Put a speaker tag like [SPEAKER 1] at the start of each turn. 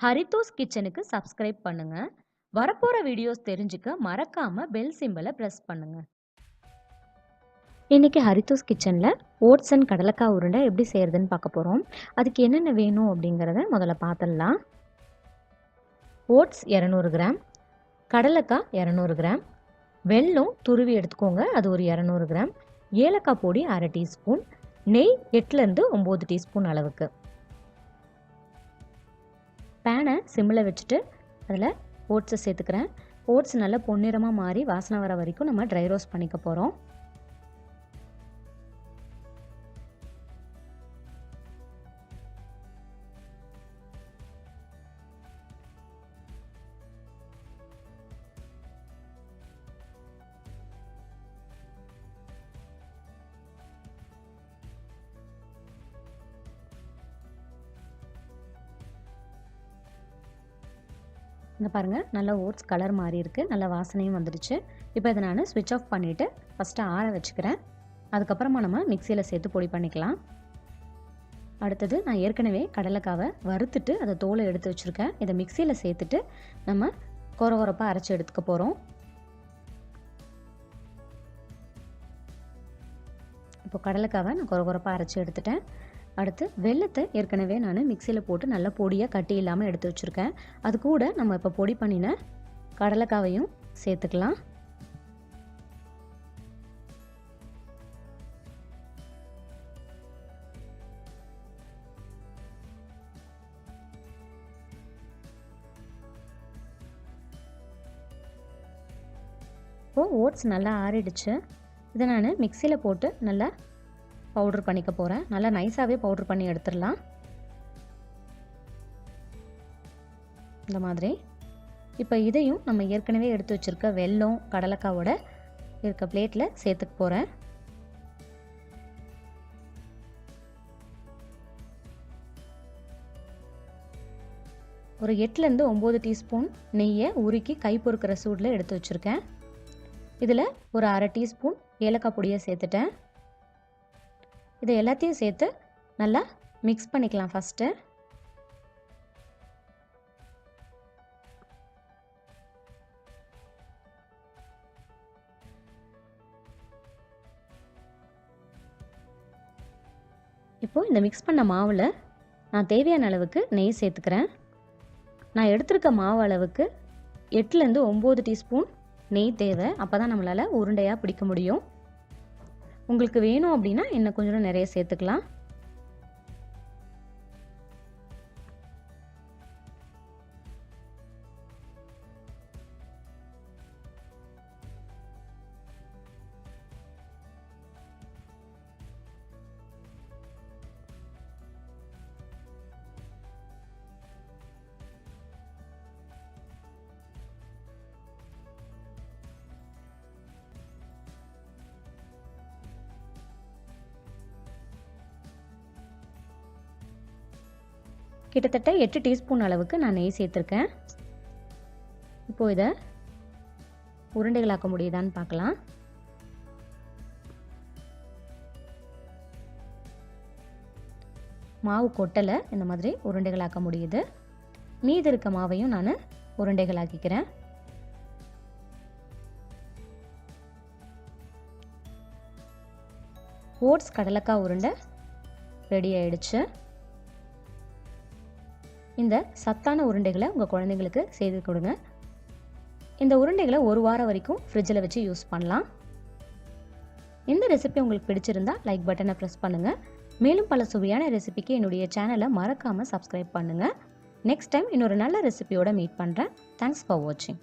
[SPEAKER 1] ஹரிதூஸ் கிச்சனுக்கு சப்ஸ்கிரைப் பண்ணுங்க. வரப்போற வீடியோஸ் தெரிஞ்சுக்க மறக்காம பெல் சிம்பலை பிரஸ் பண்ணுங்க. இன்னைக்கு ஹரிதூஸ் கிச்சனில் ஓட்ஸ் அண்ட் கடலைக்காய் உருண்டை எப்படி செய்யறதுன்னு பார்க்க போகிறோம். அதுக்கு என்னென்ன வேணும் அப்படிங்கிறத முதல்ல பார்த்துடலாம். ஓட்ஸ் 200 கிராம், கடலைக்காய் 200 கிராம், வெல்லம் துருவி எடுத்துக்கோங்க, அது ஒரு 200 கிராம், ஏலக்காய் பொடி 1/2 டீஸ்பூன், நெய் 8லேருந்து 9 டீஸ்பூன் அளவுக்கு. பேனை சிம்மில் வச்சுட்டு அதில் ஓட்ஸை சேர்த்துக்கிறேன். ஓட்ஸ் நல்லா பொன்னிறமாக மாறி வாசனை வர வரைக்கும் நம்ம ட்ரை ரோஸ்ட் பண்ணிக்க போகிறோம். இங்கே பாருங்கள், நல்லா ஓட்ஸ் கலர் மாறி இருக்குது, நல்லா வாசனையும் வந்துடுச்சு. இப்போ இதை நான் ஸ்விட்ச் ஆஃப் பண்ணிவிட்டு ஃபஸ்ட்டு ஆற வச்சுக்கிறேன். அதுக்கப்புறமா நம்ம மிக்சியில் சேர்த்து பொடி பண்ணிக்கலாம். அடுத்தது நான் ஏற்கனவே கடலைக்காவை வறுத்துட்டு அதை தோலை எடுத்து வச்சுருக்கேன். இதை மிக்சியில் சேர்த்துட்டு நம்ம கொரகொரப்பாக அரைச்சி எடுத்துக்க போகிறோம். இப்போ கடலைக்காவை நான் கொரகொரப்பாக அரைச்சி எடுத்துட்டேன். அடுத்து வெல்லத்தை ஏற்கனவே நான் மிக்சியில் போட்டு நல்லா பொடியாக கட்டி இல்லாமல் எடுத்து வச்சுருக்கேன். அது கூட நம்ம இப்போ பொடி பண்ணின கடலைக்காவையும் சேர்த்துக்கலாம். இப்போது ஓட்ஸ் நல்லா ஆறிடுச்சு. இதை நான் மிக்சியில் போட்டு நல்லா பவுடர் பண்ணிக்க போகிறேன். நல்லா நைஸாகவே பவுடர் பண்ணி எடுத்துடலாம். இந்த மாதிரி இப்போ இதையும் நம்ம ஏற்கனவே எடுத்து வச்சுருக்க வெல்லம் கடலைக்காவோட இருக்க பிளேட்டில் சேர்த்துக்க போகிறேன். ஒரு 8லேருந்து 9 டீஸ்பூன் நெய்யை உருக்கி கை பொறுக்கிற சூடில் எடுத்து வச்சுருக்கேன். இதில் ஒரு 1/2 டீஸ்பூன் ஏலக்காய் பொடியை சேர்த்துட்டேன். இதை எல்லாத்தையும் சேர்த்து நல்லா மிக்ஸ் பண்ணிக்கலாம். ஃபஸ்ட்டு இப்போது இந்த மிக்ஸ் பண்ண மாவில் நான் தேவையான அளவுக்கு நெய் சேர்த்துக்கிறேன். நான் எடுத்துருக்க மாவு அளவுக்கு 8லேருந்து 9 டீஸ்பூன் நெய் தேவை. அப்போ தான் நம்மளால் உருண்டையாக பிடிக்க முடியும். உங்களுக்கு வேணும் அப்படின்னா இன்னும் கொஞ்சம் நிறைய சேர்த்துக்கலாம். கிட்டத்தட்ட 8 டீஸ்பூன் அளவுக்கு நான் நெய் சேர்த்துருக்கேன். இப்போது இதை உருண்டைகளாக்க முடியுதான்னு பார்க்கலாம். மாவு கொட்டலை, இந்த மாதிரி உருண்டைகளாக்க முடியுது. மீதி இருக்க மாவையும் நான் உருண்டைகளாக்கிக்கிறேன். ஓட்ஸ் கடலைக்காய் உருண்டை ரெடி ஆயிடுச்சு. இந்த சத்தான உருண்டைகளை உங்கள் குழந்தைங்களுக்கு செய்து கொடுங்க. இந்த உருண்டைகளை 1 வாரம் வரைக்கும் ஃப்ரிட்ஜில் வச்சு யூஸ் பண்ணலாம். இந்த ரெசிபி உங்களுக்கு பிடிச்சிருந்தா லைக் பட்டனை ப்ரெஸ் பண்ணுங்கள். மேலும் பல சுவையான ரெசிபிக்கு என்னுடைய சேனலை மறக்காமல் சப்ஸ்கிரைப் பண்ணுங்கள். நெக்ஸ்ட் டைம் இன்னொரு நல்ல ரெசிபியோட மீட் பண்ணுறேன். தேங்க்ஸ் ஃபார் வாட்சிங்.